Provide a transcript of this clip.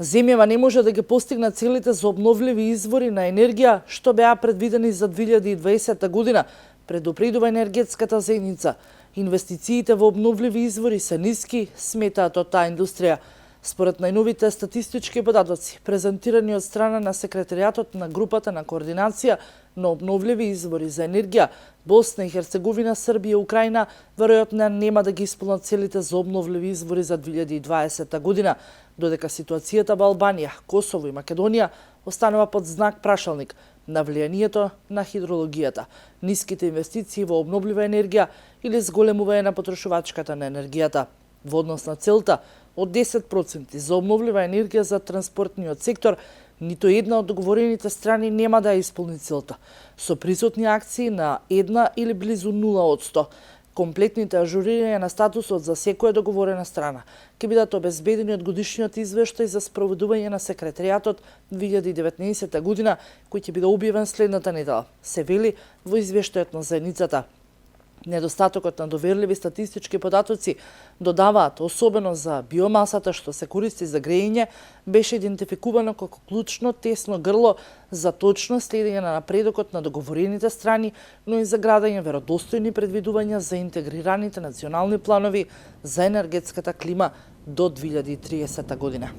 Земјава не може да ги постигне целите за обновливи извори на енергија што беа предвидени за 2020 година, предупредува енергетската заедница. Инвестициите во обновливи извори се ниски, сметаат од таа индустрија. Според најновите статистички податоци, презентирани од страна на секретаријатот на групата на координација на обновливи извори за енергија, Босна и Херцеговина, Србија и Украина веројатно нема да ги исполнат целите за обновливи извори за 2020 година, додека ситуацијата во Албанија, Косово и Македонија останува под знак прашалник на влијанието на хидрологијата, ниските инвестиции во обновлива енергија или зголемување на потрошувачката на енергијата. Во однос на целта од 10% за обновлива енергија за транспортниот сектор, ниту една од договорените страни нема да ја исполни целта, со присутни акции на 1 или близу 0%. Комплетните ажурирања на статусот за секоја договорена страна ќе бидат обезбедени од годишниот извештај за спроведување на секретаријатот 2019 година, кој ќе биде објавен следната недела, се вели во извештајот на заедницата. Недостатокот на доверливи статистички податоци, додаваат, особено за биомасата што се користи за грејење, беше идентификувано како клучно тесно грло за точно следење на напредокот на договорените страни, но и за градење веродостојни предвидувања за интегрираните национални планови за енергетската клима до 2030 година.